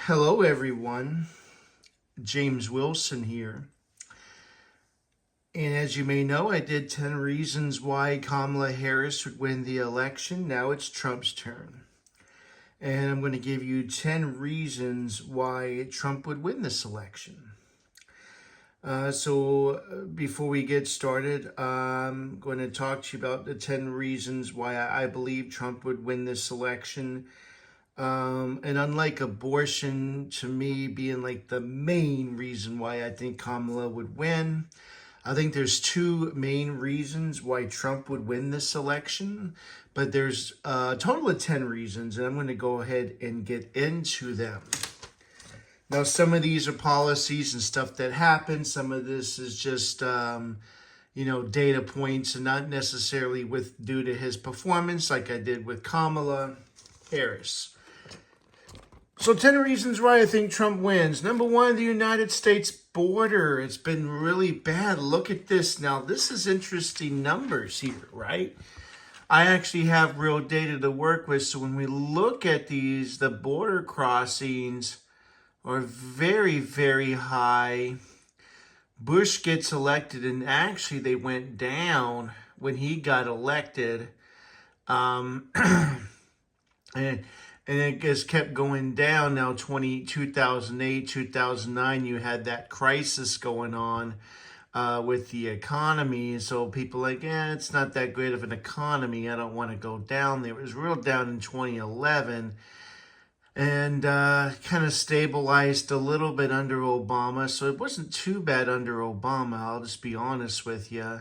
Hello, everyone. James Wilson here. And as you may know, I did 10 reasons why Kamala Harris would win the election. Now it's Trump's turn. And I'm going to give you 10 reasons why Trump would win this election. Before we get started, I'm going to talk to you about the 10 reasons why I believe Trump would win this election. And unlike abortion, to me, being like the main reason why I think Kamala would win, I think there's two main reasons why Trump would win this election, but there's a total of 10 reasons, and I'm going to go ahead and get into them. Now, some of these are policies and stuff that happened. Some of this is just, data points and not necessarily due to his performance like I did with Kamala Harris. So 10 reasons why I think Trump wins. Number one, the United States border. It's been really bad. Look at this. Now, this is interesting numbers here, right? I actually have real data to work with. So when we look at these, the border crossings are very, very high. Bush gets elected, and actually they went down when he got elected. And it just kept going down. Now, 2008, 2009, you had that crisis going on with the economy. So people like, it's not that great of an economy. I don't want to go down there. It was real down in 2011 and kind of stabilized a little bit under Obama. So it wasn't too bad under Obama. I'll just be honest with you.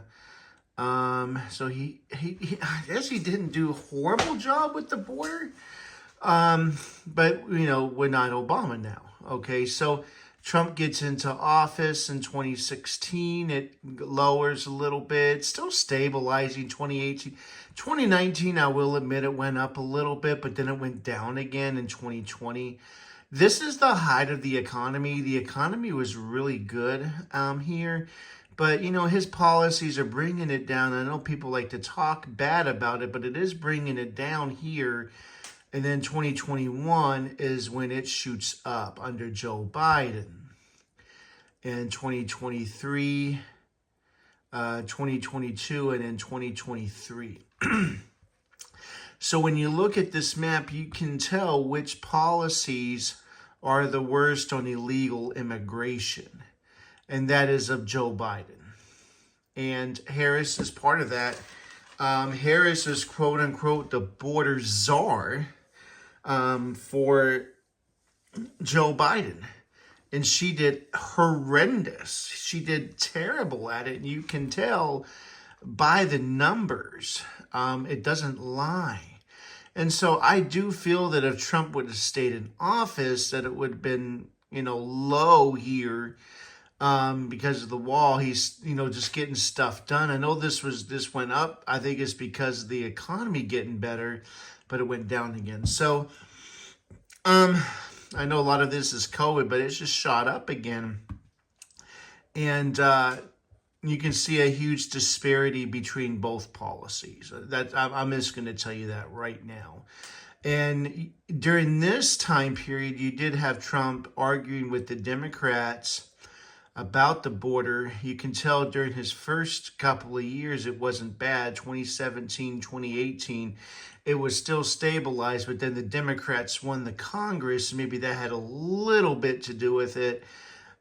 So he I guess he didn't do a horrible job with the border. But, we're not Obama now. Okay, so Trump gets into office in 2016. It lowers a little bit, still stabilizing 2018. 2019, I will admit it went up a little bit, but then it went down again in 2020. This is the height of the economy. The economy was really good here. But, his policies are bringing it down. I know people like to talk bad about it, but it is bringing it down here. And then 2021 is when it shoots up under Joe Biden. And 2023, 2022, and then 2023. So when you look at this map, you can tell which policies are the worst on illegal immigration. And that is of Joe Biden. And Harris is part of that. Harris is quote unquote the border czar for Joe Biden. And she did horrendous. She did terrible at it. And you can tell by the numbers. It doesn't lie. And so I do feel that if Trump would have stayed in office, that it would have been, low here. Because of the wall, he's, just getting stuff done. I know this went up. I think it's because of the economy getting better, but it went down again. So, I know a lot of this is COVID, but it's just shot up again. And, you can see a huge disparity between both policies. I'm just going to tell you that right now. And during this time period, you did have Trump arguing with the Democrats about the border. You can tell during his first couple of years, it wasn't bad. 2017, 2018, it was still stabilized, but then the Democrats won the Congress. Maybe that had a little bit to do with it.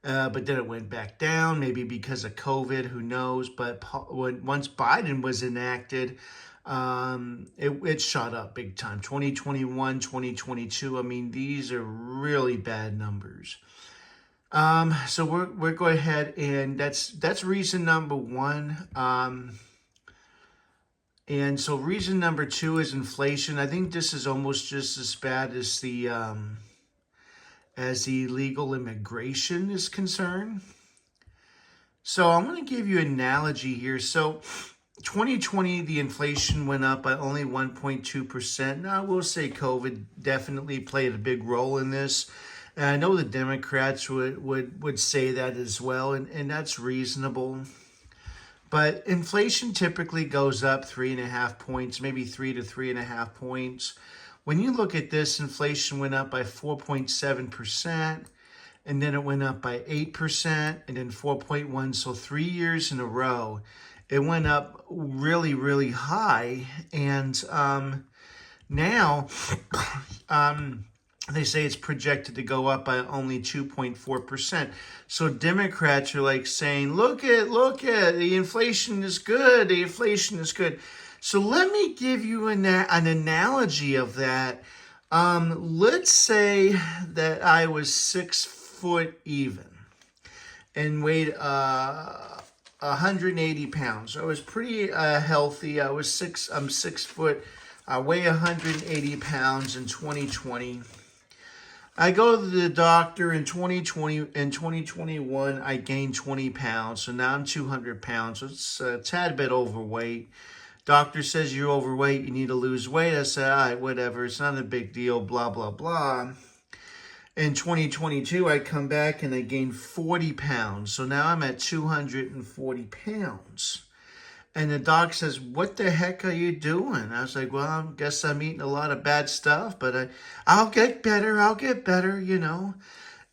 But then it went back down, maybe because of COVID, who knows. But once Biden was enacted, it shot up big time. 2021, 2022, I mean, these are really bad numbers. So we're going ahead, and that's reason number one. And so reason number two is inflation. I think this is almost just as bad as the illegal immigration is concerned. So I'm going to give you an analogy here. So 2020, the inflation went up by only 1.2%. Now, I will say COVID definitely played a big role in this. And I know the Democrats would say that as well, and that's reasonable. But inflation typically goes up 3.5 points, maybe 3 to 3.5 points. when you look at this, inflation went up by 4.7%, and then it went up by 8%, and then 4.1. So 3 years in a row, it went up really, really high. And now they say it's projected to go up by only 2.4%. So Democrats are like saying, look at, the inflation is good. The inflation is good. So let me give you an analogy of that. Let's say that I was 6 foot even and weighed 180 pounds. I was pretty healthy. I'm 6 foot. I weigh 180 pounds in 2020. I go to the doctor in 2020. In 2021, I gained 20 pounds. So now I'm 200 pounds. So it's a tad bit overweight. Doctor says you're overweight. You need to lose weight. I said, all right, whatever. It's not a big deal, blah, blah, blah. In 2022, I come back and I gain 40 pounds. So now I'm at 240 pounds. And the doc says, what the heck are you doing? I was like, well, I guess I'm eating a lot of bad stuff, but I'll get better, you know.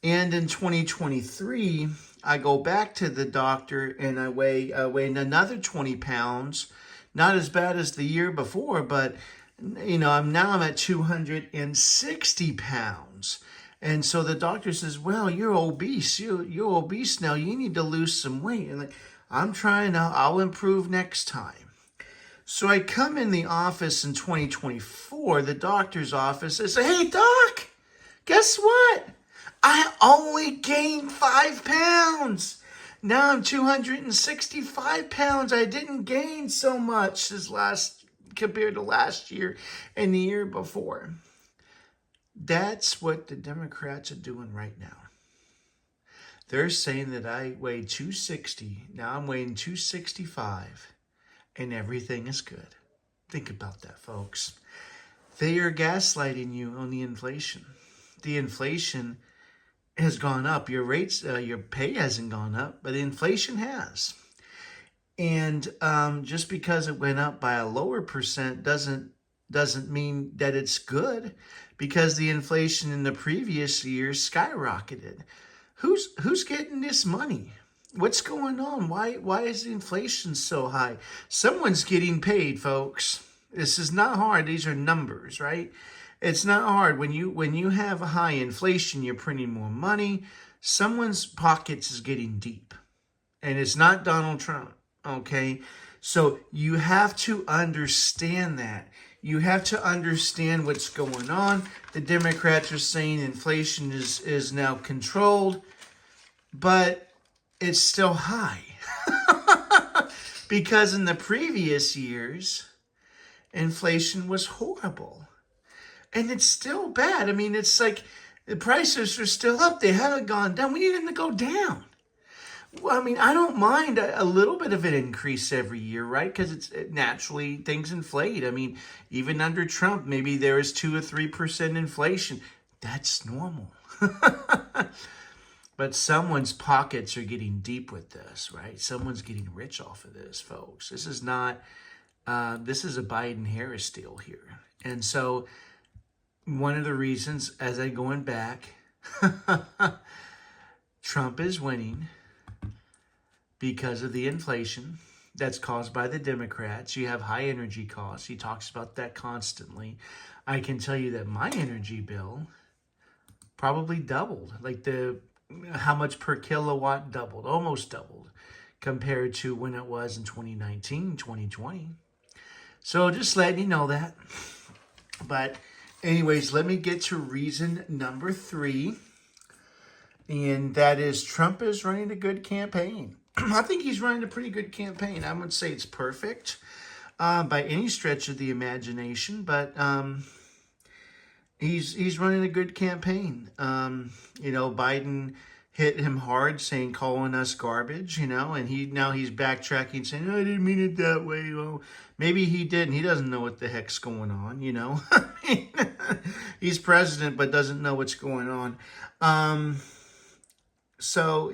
And in 2023, I go back to the doctor and I weigh another 20 pounds. Not as bad as the year before, but, you know, I'm at 260 pounds. And so the doctor says, well, you're obese. You're obese now. You need to lose some weight. And I'm trying. I'll improve next time. So I come in the office in 2024, the doctor's office. I say, hey, doc, guess what? I only gained 5 pounds. Now I'm 265 pounds. I didn't gain so much compared to last year and the year before. That's what the Democrats are doing right now. They're saying that I weighed 260. Now I'm weighing 265 and everything is good. Think about that, folks. They are gaslighting you on the inflation. The inflation has gone up. Your rates, your pay hasn't gone up, but inflation has. And just because it went up by a lower percent doesn't mean that it's good, because the inflation in the previous years skyrocketed. Who's getting this money? What's going on? Why is the inflation so high? Someone's getting paid, folks. This is not hard. These are numbers, right? It's not hard. When you have a high inflation, you're printing more money. Someone's pockets is getting deep. And it's not Donald Trump, okay? So you have to understand that. You have to understand what's going on. The Democrats are saying inflation is now controlled, but it's still high. Because in the previous years, inflation was horrible. And it's still bad. I mean, it's like the prices are still up. They haven't gone down. We need them to go down. Well, I mean, I don't mind a little bit of an increase every year, right? Because it's naturally things inflate. I mean, even under Trump, maybe there is 2 or 3% inflation. That's normal. But someone's pockets are getting deep with this, right? Someone's getting rich off of this, folks. This is not, this is a Biden-Harris deal here. And so one of the reasons, as I'm going back, Trump is winning because of the inflation that's caused by the Democrats. You have high energy costs. He talks about that constantly. I can tell you that my energy bill probably doubled. Like how much per kilowatt doubled, almost doubled compared to when it was in 2019, 2020. So just letting you know that. But anyways, let me get to reason number 3. And that is Trump is running a good campaign. I think he's running a pretty good campaign. I would say it's perfect by any stretch of the imagination, but he's running a good campaign. You know, Biden hit him hard, calling us garbage, you know, and now he's backtracking, saying, I didn't mean it that way. Well, maybe he didn't. He doesn't know what the heck's going on, you know. He's president, but doesn't know what's going on. So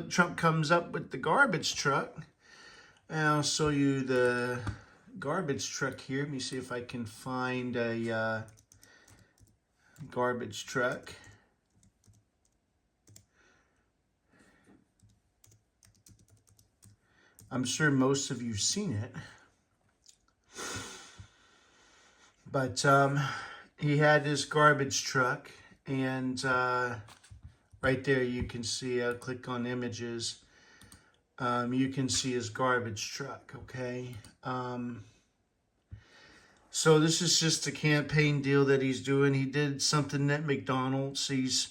Trump comes up with the garbage truck. And I'll show you the garbage truck here. Let me see if I can find a garbage truck. I'm sure most of you've seen it. But he had this garbage truck, and right there you can see, I'll click on images. You can see his garbage truck, okay? So this is just a campaign deal that he's doing. He did something at McDonald's. He's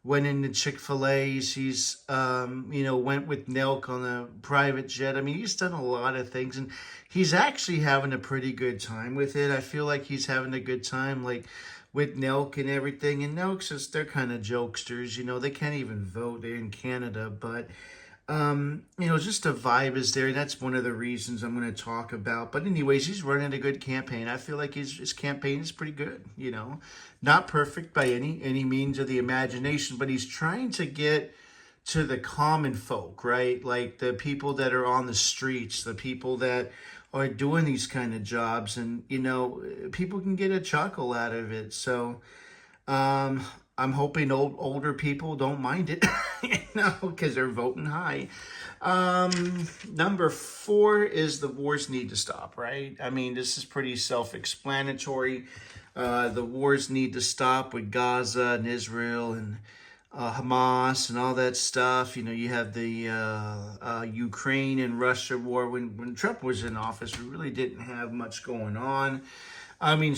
went into Chick-fil-A's. He's, went with Nelk on a private jet. I mean, he's done a lot of things, and he's actually having a pretty good time with it. I feel like he's having a good time, like, with Nelk and everything. And Nelk's just, they're kind of jokesters, they can't even vote. They're in Canada, but just the vibe is there. That's one of the reasons I'm going to talk about. But anyways, he's running a good campaign. I feel like his campaign is pretty good, Not perfect by any means of the imagination, but he's trying to get to the common folk, right? Like the people that are on the streets, the people that are doing these kind of jobs, and, people can get a chuckle out of it. So, I'm hoping older people don't mind it, because they're voting high. Number 4 is the wars need to stop, right? I mean, this is pretty self-explanatory. The wars need to stop with Gaza and Israel and Hamas and all that stuff. You have the Ukraine and Russia war. When Trump was in office, we really didn't have much going on. I mean,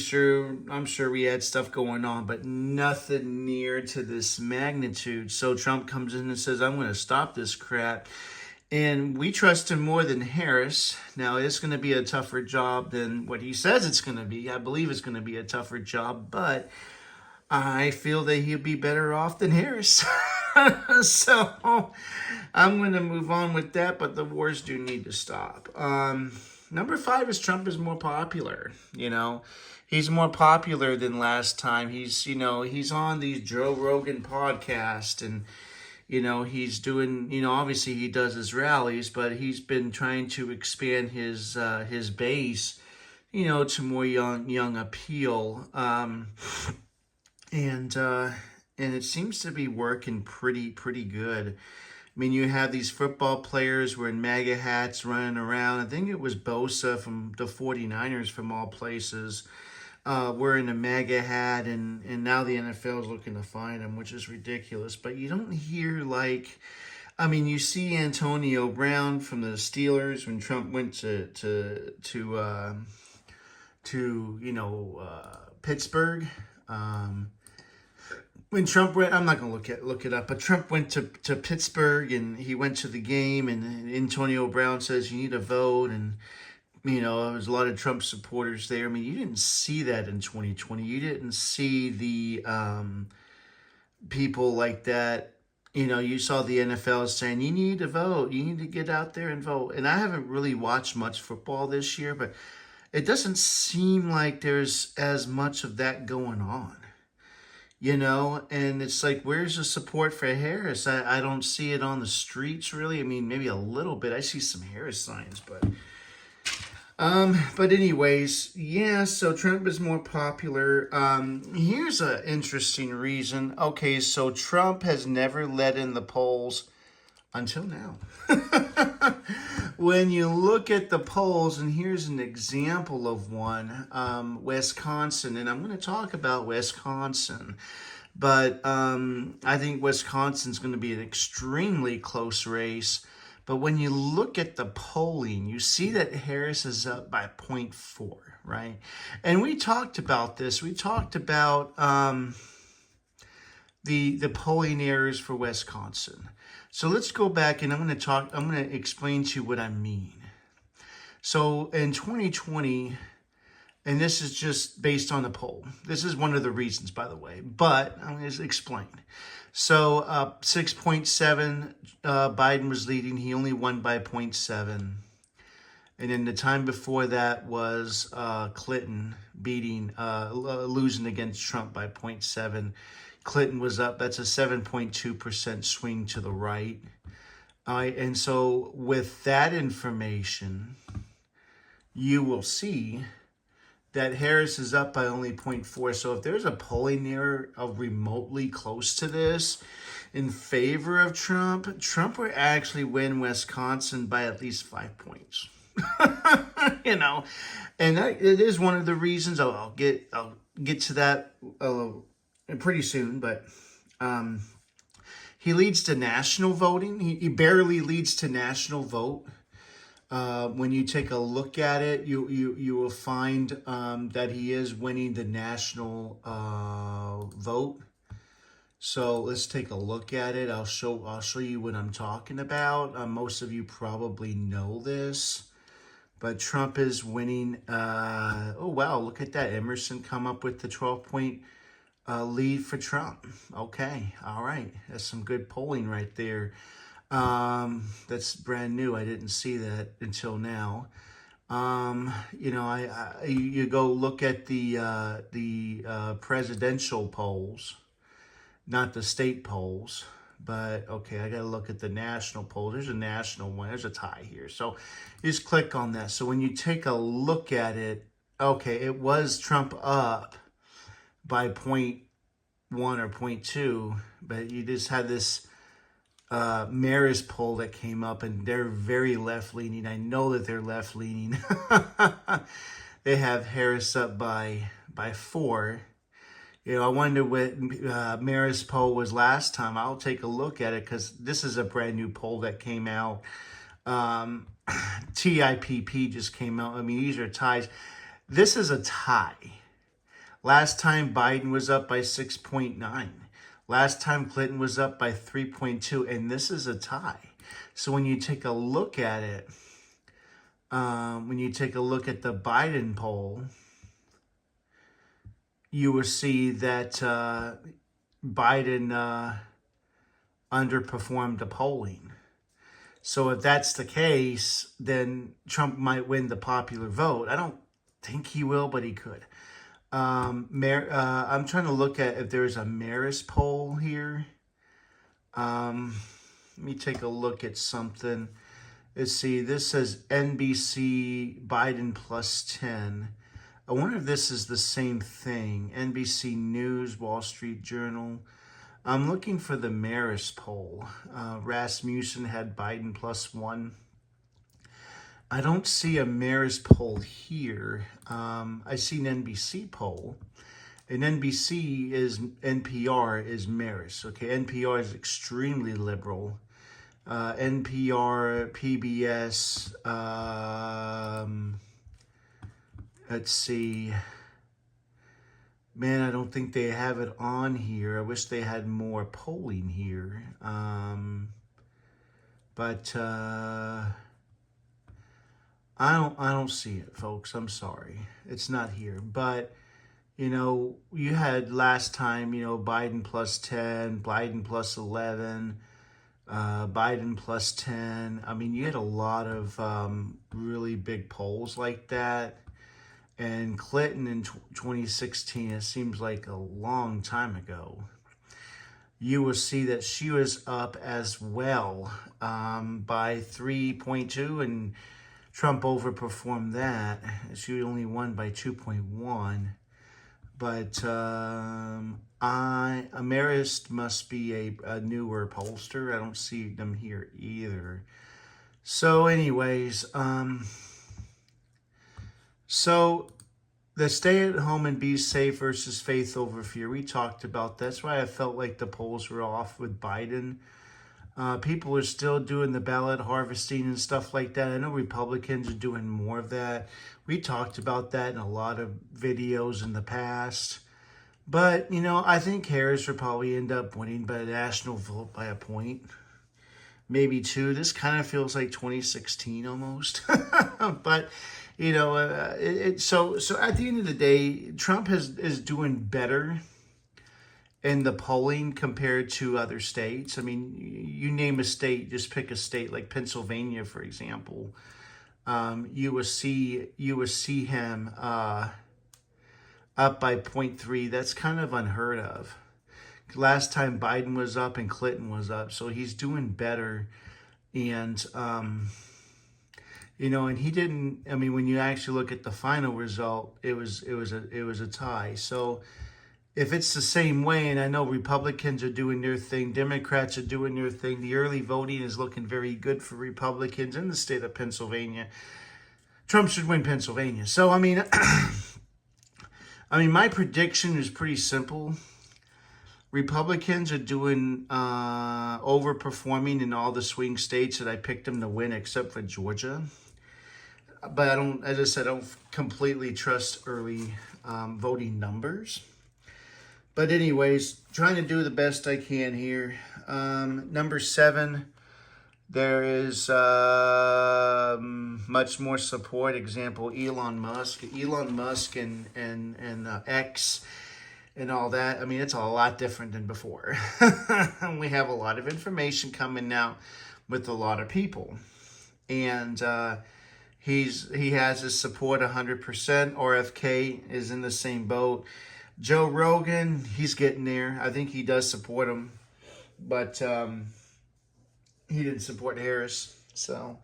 I'm sure we had stuff going on, but nothing near to this magnitude. So Trump comes in and says, I'm going to stop this crap. And we trust him more than Harris. Now, it's going to be a tougher job than what he says it's going to be. I believe it's going to be a tougher job, but I feel that he'll be better off than Harris. So I'm going to move on with that, but the wars do need to stop. Number 5 is Trump is more popular. He's more popular than last time. He's on these Joe Rogan podcast, and, he's doing, obviously he does his rallies, but he's been trying to expand his base, to more young appeal. And it seems to be working pretty good. I mean, you have these football players wearing MAGA hats running around. I think it was Bosa from the 49ers, from all places, wearing a MAGA hat. And now the NFL is looking to find him, which is ridiculous. But you don't hear you see Antonio Brown from the Steelers when Trump went to Pittsburgh. When Trump went, I'm not going to look it up, but Trump went to Pittsburgh, and he went to the game, and Antonio Brown says you need to vote, and there was a lot of Trump supporters there. I mean, you didn't see that in 2020. You didn't see the people like that. You saw the NFL saying you need to vote, you need to get out there and vote. And I haven't really watched much football this year, but it doesn't seem like there's as much of that going on. And it's like, where's the support for Harris? I don't see it on the streets, really. I mean, maybe a little bit. I see some Harris signs, but anyways, yeah, so Trump is more popular. Here's an interesting reason. Okay, so Trump has never led in the polls until now. When you look at the polls, and here's an example of one, Wisconsin, and I'm going to talk about Wisconsin, but I think Wisconsin's going to be an extremely close race. But when you look at the polling, you see that Harris is up by 0.4, right? And we talked about this. We talked about the polling errors for Wisconsin. So let's go back, and I'm going to explain to you what I mean. So in 2020, and this is just based on the poll. This is one of the reasons, by the way, but I'm going to explain. So 6.7, Biden was leading. He only won by 0.7. And then the time before that was Clinton losing against Trump by 0.7. Clinton was up. That's a 7.2% swing to the right. All right, and so with that information, you will see that Harris is up by only 0.4. So if there's a polling error of remotely close to this in favor of Trump, Trump would actually win Wisconsin by at least 5 points. You know, and it is one of the reasons I'll get to that pretty soon. But he leads to national voting. He barely leads to national vote. When you take a look at it, you will find that he is winning the national vote. So let's take a look at it. I'll show you what I'm talking about. Most of you probably know this, but Trump is winning. Oh wow, look at that! Emerson come up with the 12-point lead for Trump. Okay, all right, that's some good polling right there. That's brand new. I didn't see that until now. You know, you go look at the presidential polls, not the state polls, but okay, I got to look at the national poll. There's a national one. There's a tie here. So you just click on that. So when you take a look at it, okay, it was Trump up by 0.1 or 0.2, but you just had this Marist poll that came up, and they're very left-leaning. I know that they're left-leaning. They have Harris up by 4. You know, I wonder what Marist poll was last time. I'll take a look at it because this is a brand new poll that came out. TIPP just came out. I mean, these are ties. This is a tie. Last time Biden was up by 6.9. Last time Clinton was up by 3.2, and this is a tie. So when you take a look at it, when you take a look at the Biden poll, you will see that Biden underperformed the polling. So if that's the case, then Trump might win the popular vote. I don't think he will, but he could. I'm trying to look at if there's a Marist poll here. Let me take a look at something. Let's see. This says NBC Biden plus 10. I wonder if this is the same thing. NBC News, Wall Street Journal. I'm looking for the Marist poll. Rasmussen had Biden plus 1. I don't see a Marist poll here. I see an NBC poll. And NBR is Marist. Okay, NPR is extremely liberal. NPR, PBS, let's see. Man, I don't think they have it on here. I wish they had more polling here. But I don't see it, folks. I'm sorry. It's not here. But, you know, you had last time, you know, Biden plus 10, Biden plus 11, Biden plus 10. I mean, you had a lot of really big polls like that. And Clinton in 2016, it seems like a long time ago. You will see that she was up as well by 3.2, and Trump overperformed that. She only won by 2.1. But Marist must be a newer pollster. I don't see them here either. So anyways, so the stay at home and be safe versus faith over fear, we talked about. That's why I felt like the polls were off with Biden. People are still doing the ballot harvesting and stuff like that. I know Republicans are doing more of that. We talked about that in a lot of videos in the past. But, you know, I think Harris will probably end up winning by a national vote by a point. Maybe 2. This kind of feels like 2016 almost. But, you know, so at the end of the day, Trump is doing better in the polling compared to other states. I mean, you name a state, just pick a state like Pennsylvania, for example. You will see him up by 0.3. That's kind of unheard of. Last time Biden was up and Clinton was up, so he's doing better. And And he didn't. I mean, when you actually look at the final result, it was a tie. So if it's the same way, and I know Republicans are doing their thing, Democrats are doing their thing, the early voting is looking very good for Republicans in the state of Pennsylvania. Trump should win Pennsylvania. So I mean, my prediction is pretty simple. Republicans are doing overperforming in all the swing states that I picked them to win, except for Georgia. But I don't, as I said, I don't completely trust early voting numbers. But anyways, trying to do the best I can here. Number 7, there is much more support. Example, Elon Musk. Elon Musk and X and all that. I mean, it's a lot different than before. We have a lot of information coming out with a lot of people. And he has his support 100%. RFK is in the same boat. Joe Rogan, he's getting there. I think he does support him. But he didn't support Harris. So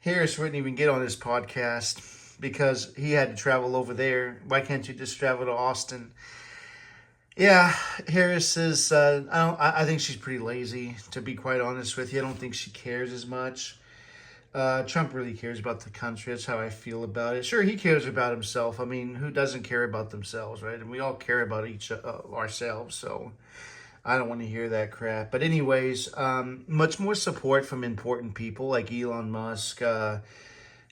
Harris wouldn't even get on his podcast because he had to travel over there. Why can't you just travel to Austin? Yeah, Harris is, I think she's pretty lazy, to be quite honest with you. I don't think she cares as much. Trump really cares about the country. That's how I feel about it. Sure, he cares about himself. I mean, who doesn't care about themselves, right? And we all care about ourselves, so I don't want to hear that crap. But anyways, much more support from important people like Elon Musk, and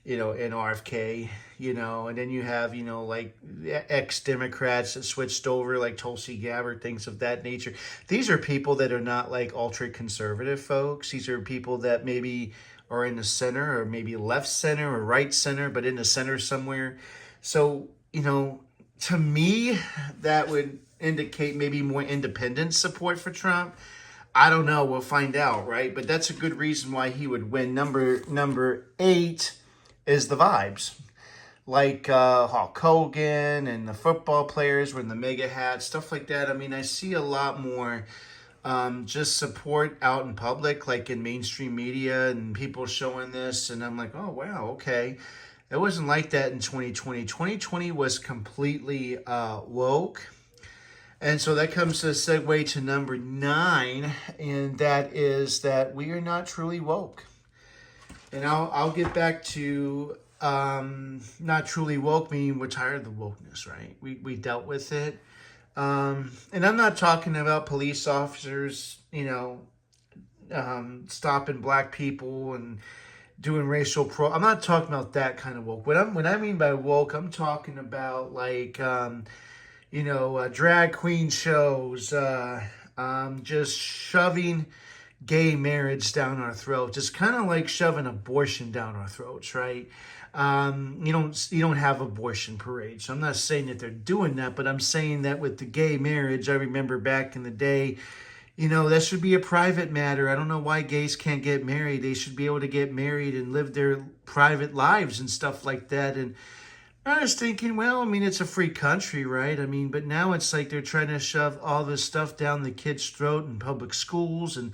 RFK, and then you have, like ex-Democrats that switched over, like Tulsi Gabbard, things of that nature. These are people that are not like ultra-conservative folks. These are people that maybe are in the center or maybe left center or right center, but in the center somewhere. So, to me, that would indicate maybe more independent support for Trump. I don't know. We'll find out, right? But that's a good reason why he would win. Number 8 is the vibes. Like Hulk Hogan and the football players wearing the mega hats, stuff like that. I mean, I see a lot more just support out in public, like in mainstream media and people showing this. And I'm like, oh, wow, okay. It wasn't like that in 2020. 2020 was completely woke. And so that comes to a segue to number 9, and that is that we are not truly woke. And I'll get back to not truly woke, meaning we're tired of the wokeness, right? We dealt with it. And I'm not talking about police officers, stopping black people and doing racial I'm not talking about that kind of woke. When I mean by woke, I'm talking about like, drag queen shows, just shoving gay marriage down our throats. It's kind of like shoving abortion down our throats, right? You don't have abortion parades. So I'm not saying that they're doing that, but I'm saying that with the gay marriage, I remember back in the day, that should be a private matter. I don't know why gays can't get married. They should be able to get married and live their private lives and stuff like that. And I was thinking, well, I mean, it's a free country, right? I mean, but now it's like they're trying to shove all this stuff down the kids' throat in public schools, and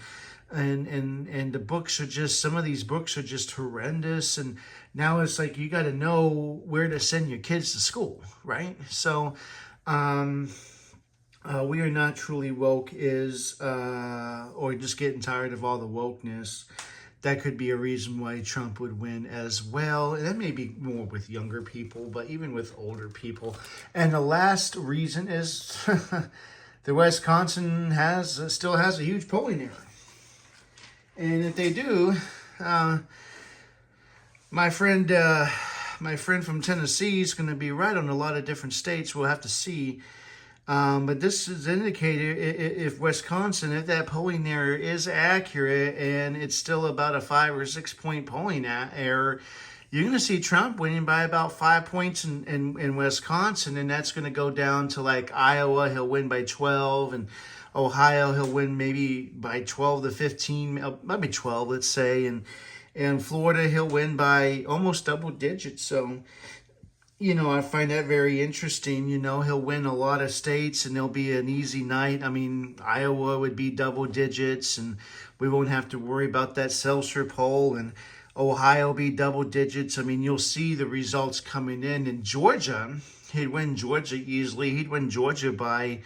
the books are just, some of these books are just horrendous. And now it's like you got to know where to send your kids to school, right? So, we are not truly woke or just getting tired of all the wokeness. That could be a reason why Trump would win as well. And that may be more with younger people, but even with older people. And the last reason is the Wisconsin still has a huge polling error. And if they do, my friend from Tennessee is going to be right on a lot of different states. We'll have to see. But this is an indicator if Wisconsin, if that polling error is accurate and it's still about a 5 or 6 point polling error, you're going to see Trump winning by about 5 points in Wisconsin. And that's going to go down to like Iowa, he'll win by 12. And Ohio, he'll win maybe by 12 to 15, maybe 12, let's say. And Florida, he'll win by almost double digits. So, I find that very interesting. He'll win a lot of states and it'll be an easy night. I mean, Iowa would be double digits and we won't have to worry about that Seltzer poll. And Ohio be double digits. I mean, you'll see the results coming in. In Georgia, he'd win Georgia easily. He'd win Georgia by,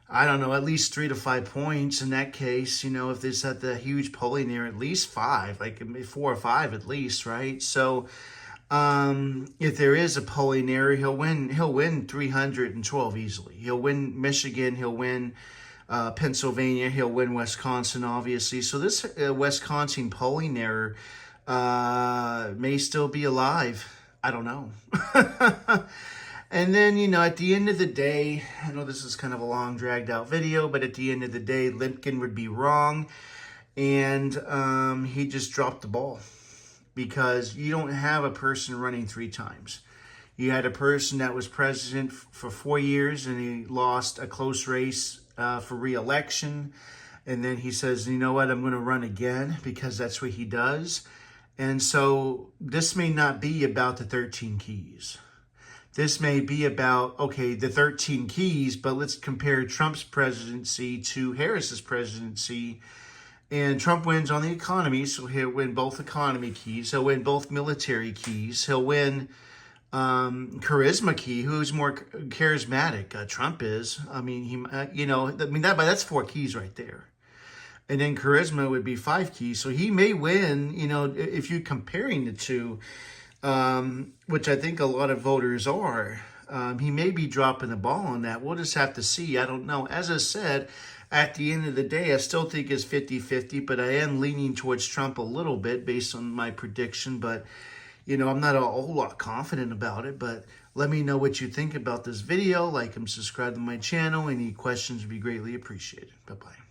I don't know, at least 3 to 5 points in that case. You know, if there's at the huge polling there, at least 5, like 4 or 5 at least, right? So if there is a polling error, he'll win 312 easily. He'll win Michigan. He'll win Pennsylvania. He'll win Wisconsin, obviously. So this Wisconsin polling error may still be alive. I don't know. And then, you know, at the end of the day, I know this is kind of a long, dragged out video, but at the end of the day, Limpkin would be wrong. And he just dropped the ball. Because you don't have a person running 3 times. You had a person that was president for 4 years and he lost a close race for re-election. And then he says, you know what, I'm going to run again because that's what he does. And so this may not be about the 13 keys. This may be about, okay, the 13 keys, but let's compare Trump's presidency to Harris's presidency. And Trump wins on the economy, so he'll win both economy keys. He'll win both military keys. He'll win charisma key. Who's more charismatic? Trump is. I mean, that's 4 keys right there. And then charisma would be 5 keys. So he may win, you know, if you're comparing the two, which I think a lot of voters are. He may be dropping the ball on that. We'll just have to see. I don't know. As I said, at the end of the day, I still think it's 50-50, but I am leaning towards Trump a little bit based on my prediction. But, you know, I'm not a whole lot confident about it. But let me know what you think about this video. Like and subscribe to my channel. Any questions would be greatly appreciated. Bye-bye.